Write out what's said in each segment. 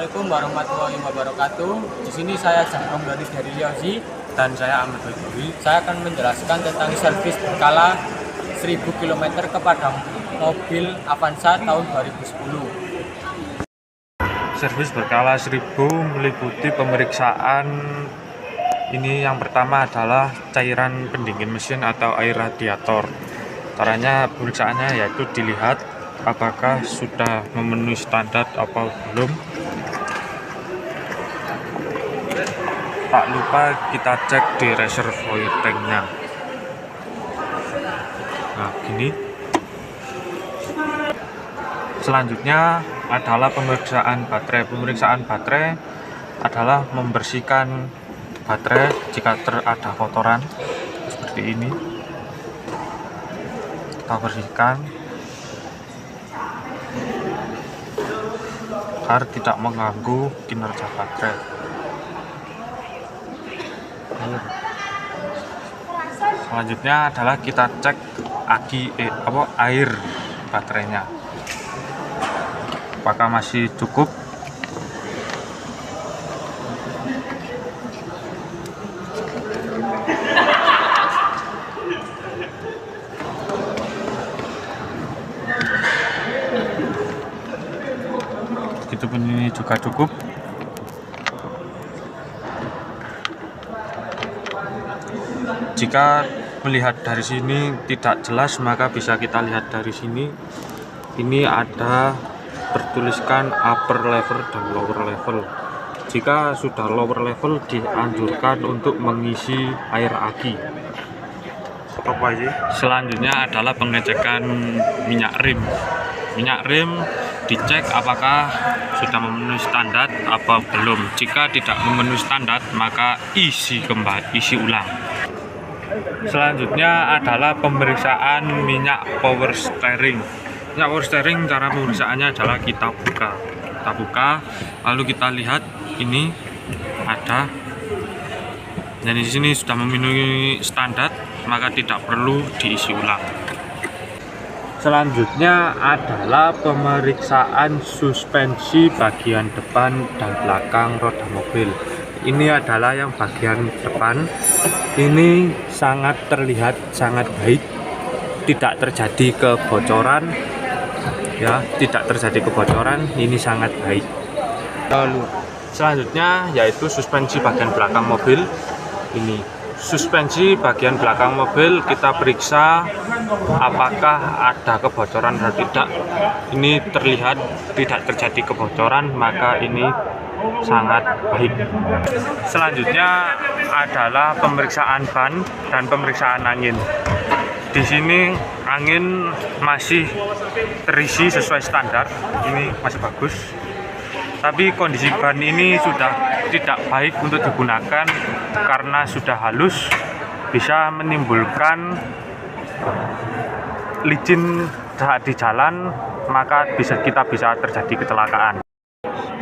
Assalamualaikum warahmatullahi wabarakatuh. Di sini saya Jangkong dari Yosi dan saya Ahmad Bayi. Saya akan menjelaskan tentang servis berkala 1000 km kepada mobil Avanza tahun 2010. Servis berkala 1000 meliputi pemeriksaan. Ini yang pertama adalah cairan pendingin mesin atau air radiator. Caranya pemeriksaannya yaitu dilihat apakah sudah memenuhi standar atau belum. Tak lupa kita cek di reservoir tanknya. Nah, gini. Selanjutnya adalah pemeriksaan baterai. Pemeriksaan baterai adalah membersihkan baterai jika ada kotoran seperti ini. Kita bersihkan agar tidak mengganggu kinerja baterai. Selanjutnya adalah kita cek air baterainya, apakah masih cukup. Itu pun ini juga cukup. Jika melihat dari sini tidak jelas, maka bisa kita lihat dari sini. Ini ada bertuliskan upper level dan lower level. Jika sudah lower level, dianjurkan untuk mengisi air aki. Selanjutnya adalah pengecekan minyak rim. Minyak rim dicek apakah sudah memenuhi standar atau belum. Jika tidak memenuhi standar, maka isi ulang. Selanjutnya adalah pemeriksaan minyak power steering. Minyak power steering, cara pemeriksaannya adalah kita buka, lalu kita lihat ini ada. Dan di sini sudah memenuhi standar, maka tidak perlu diisi ulang. Selanjutnya adalah pemeriksaan suspensi bagian depan dan belakang roda mobil. Ini adalah yang bagian depan. Ini sangat terlihat sangat baik, tidak terjadi kebocoran. Ya, tidak terjadi kebocoran. Ini sangat baik. Lalu selanjutnya yaitu suspensi bagian belakang mobil. Ini suspensi bagian belakang mobil kita periksa apakah ada kebocoran atau tidak. Ini terlihat tidak terjadi kebocoran, maka ini sangat baik. Selanjutnya adalah pemeriksaan ban dan pemeriksaan angin. Di sini angin masih terisi sesuai standar, ini masih bagus. Tapi kondisi ban ini sudah tidak baik untuk digunakan karena sudah halus, bisa menimbulkan licin saat di jalan, maka kita bisa terjadi kecelakaan.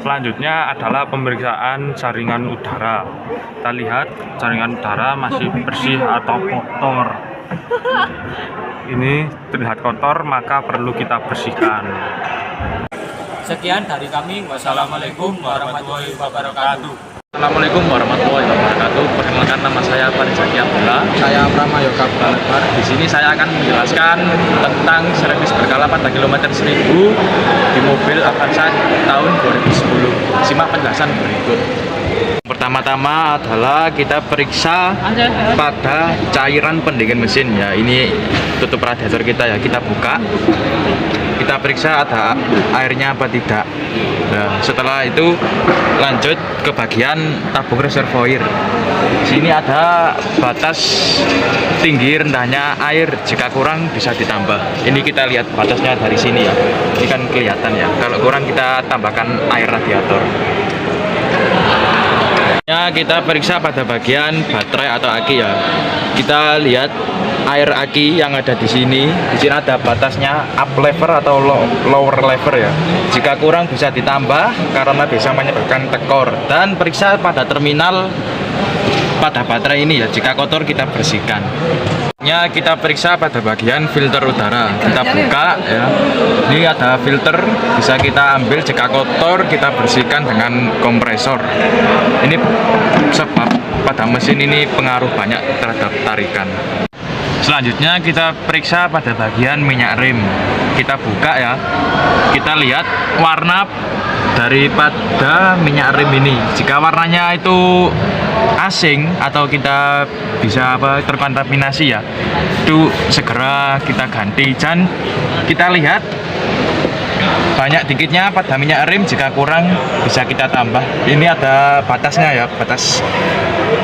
Selanjutnya adalah pemeriksaan saringan udara. Kita lihat saringan udara masih bersih atau kotor. Ini terlihat kotor, maka perlu kita bersihkan. Sekian dari kami. Wassalamualaikum warahmatullahi wabarakatuh. Assalamualaikum warahmatullahi wabarakatuh. Perkenalkan, nama saya Farid Zaki Abdullah. Saya Prama Yoga Balabar. Di sini saya akan menjelaskan tentang servis berkala pada kilometer 1000 di mobil Avanza tahun 2010. Simak penjelasan berikut. Pertama-tama adalah kita periksa pada cairan pendingin mesin ya. Ini tutup radiator kita ya, kita buka. Kita periksa ada airnya apa tidak. Nah, setelah itu lanjut ke bagian tabung reservoir. Sini ada batas tinggi rendahnya air, jika kurang bisa ditambah. Ini kita lihat batasnya dari sini ya. Ini kan kelihatan ya. Kalau kurang kita tambahkan air radiator. Ya, kita periksa pada bagian baterai atau aki ya. Kita lihat air aki yang ada di sini. Di sini ada batasnya up lever atau lower lever ya. Jika kurang bisa ditambah karena bisa menyebabkan tekor. Dan periksa pada terminal pada baterai ini ya, jika kotor kita bersihkan. Kita periksa pada bagian filter udara, kita buka ya, ini ada filter, bisa kita ambil. Jika kotor kita bersihkan dengan kompresor. Ini sebab pada mesin ini pengaruh banyak terhadap tarikan. Selanjutnya kita periksa pada bagian minyak rem, kita buka ya, kita lihat warna daripada minyak rem ini. Jika warnanya itu asing atau kita bisa terkontaminasi ya, itu segera kita ganti. Dan kita lihat banyak dikitnya pada minyak rem, jika kurang bisa kita tambah. Ini ada batasnya ya,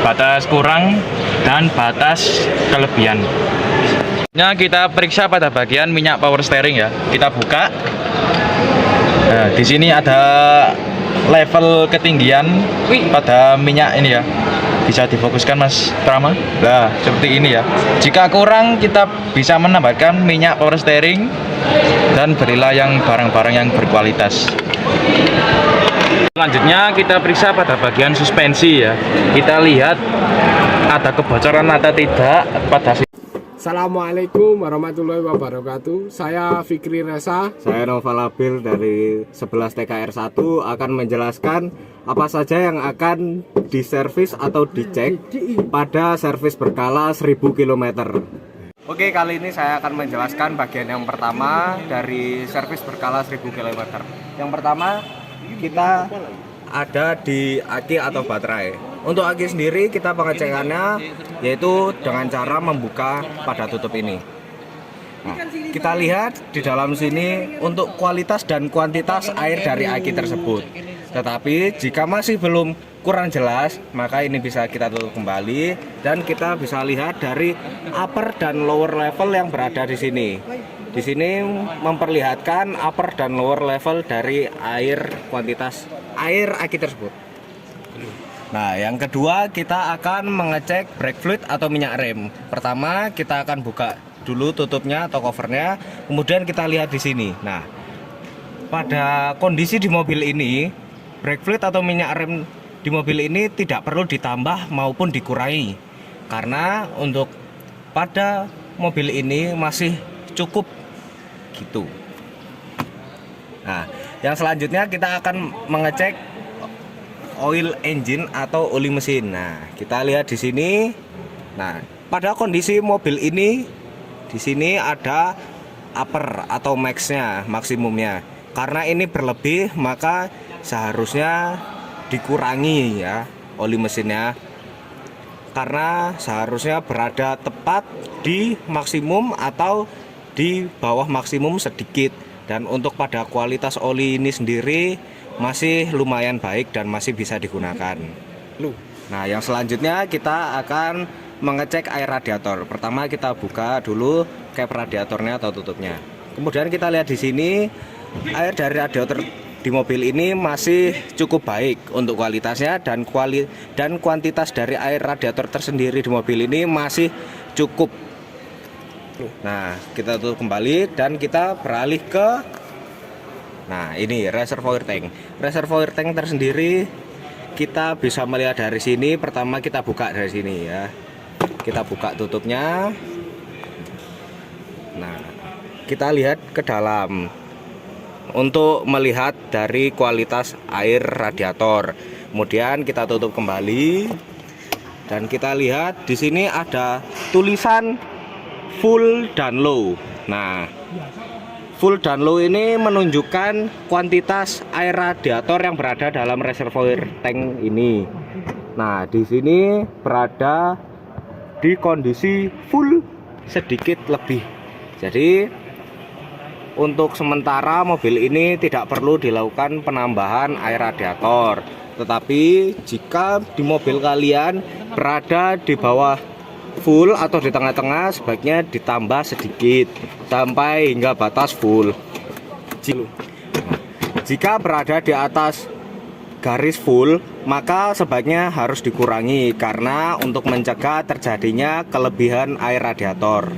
batas kurang dan batas kelebihan. Kita periksa pada bagian minyak power steering ya, kita buka. Nah, di sini ada level ketinggian pada minyak ini ya, bisa difokuskan Mas Prama. Nah, seperti ini ya. Jika kurang kita bisa menambahkan minyak power steering dan berilah yang barang-barang yang berkualitas. Selanjutnya kita periksa pada bagian suspensi ya, kita lihat ada kebocoran atau tidak pada. Assalamualaikum warahmatullahi wabarakatuh. Saya Fikri Reza. Saya Nova Labil dari 11 TKR 1 akan menjelaskan apa saja yang akan diservis atau dicek pada servis berkala 1000 km. Oke, kali ini saya akan menjelaskan bagian yang pertama dari servis berkala 1000 km. Yang pertama, kita ada di aki atau baterai. Untuk aki sendiri kita pengecekannya yaitu dengan cara membuka pada tutup ini. Nah, kita lihat di dalam sini untuk kualitas dan kuantitas air dari aki tersebut. Tetapi jika masih belum kurang jelas, maka ini bisa kita tutup kembali dan kita bisa lihat dari upper dan lower level yang berada di sini. Di sini memperlihatkan upper dan lower level dari air, kuantitas air aki tersebut. Nah, yang kedua kita akan mengecek brake fluid atau minyak rem. Pertama kita akan buka dulu tutupnya atau covernya, kemudian kita lihat di sini. Nah, pada kondisi di mobil ini, brake fluid atau minyak rem di mobil ini tidak perlu ditambah maupun dikurangi, karena untuk pada mobil ini masih cukup gitu. Nah, yang selanjutnya kita akan mengecek oil engine atau oli mesin. Nah, kita lihat di sini. Nah, pada kondisi mobil ini di sini ada upper atau max-nya, maksimumnya. Karena ini berlebih, maka seharusnya dikurangi ya oli mesinnya. Karena seharusnya berada tepat di maksimum atau di bawah maksimum sedikit. Dan untuk pada kualitas oli ini sendiri masih lumayan baik dan masih bisa digunakan. Nah, yang selanjutnya kita akan mengecek air radiator. Pertama kita buka dulu cap radiatornya atau tutupnya. Kemudian kita lihat di sini air dari radiator di mobil ini masih cukup baik untuk kualitasnya dan kuantitas dari air radiator tersendiri di mobil ini masih cukup. Nah, kita tutup kembali dan kita beralih ke ini reservoir tank. Reservoir tank tersendiri kita bisa melihat dari sini. Pertama kita buka dari sini ya. Kita buka tutupnya. Nah, kita lihat ke dalam untuk melihat dari kualitas air radiator. Kemudian kita tutup kembali dan kita lihat di sini ada tulisan full dan low. Nah, full dan low ini menunjukkan kuantitas air radiator yang berada dalam reservoir tank ini. Nah, di sini berada di kondisi full sedikit lebih. Jadi untuk sementara mobil ini tidak perlu dilakukan penambahan air radiator. Tetapi jika di mobil kalian berada di bawah full atau di tengah-tengah, sebaiknya ditambah sedikit sampai hingga batas full. Jika berada di atas garis full, maka sebaiknya harus dikurangi karena untuk mencegah terjadinya kelebihan air radiator.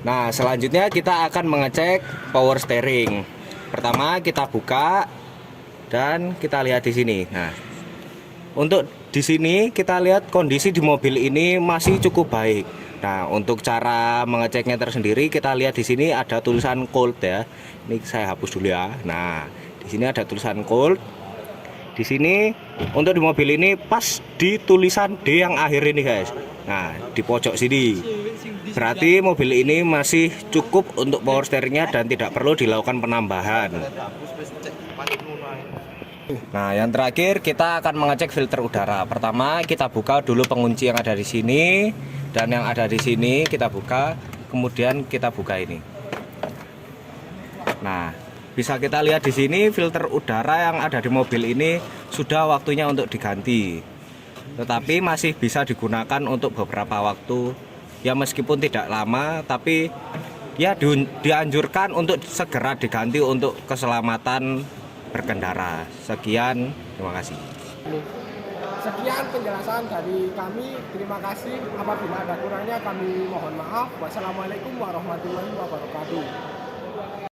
Nah, selanjutnya kita akan mengecek power steering. Pertama kita buka dan kita lihat di sini. Nah, Untuk di sini kita lihat kondisi di mobil ini masih cukup baik. Nah, untuk cara mengeceknya tersendiri kita lihat di sini ada tulisan cold ya. Ini saya hapus dulu ya. Nah, di sini ada tulisan cold. Di sini untuk di mobil ini pas di tulisan D yang akhir ini guys. Nah, di pojok sini. Berarti mobil ini masih cukup untuk power steeringnya dan tidak perlu dilakukan penambahan. Nah, yang terakhir kita akan mengecek filter udara. Pertama, kita buka dulu pengunci yang ada di sini dan yang ada di sini kita buka, kemudian kita buka ini. Nah, bisa kita lihat di sini filter udara yang ada di mobil ini sudah waktunya untuk diganti. Tetapi masih bisa digunakan untuk beberapa waktu. Ya meskipun tidak lama, tapi ya dianjurkan untuk segera diganti untuk keselamatan berkendara. Sekian, terima kasih. Sekian penjelasan dari kami. Terima kasih. Apabila ada kurangnya kami mohon maaf. Wassalamualaikum warahmatullahi wabarakatuh.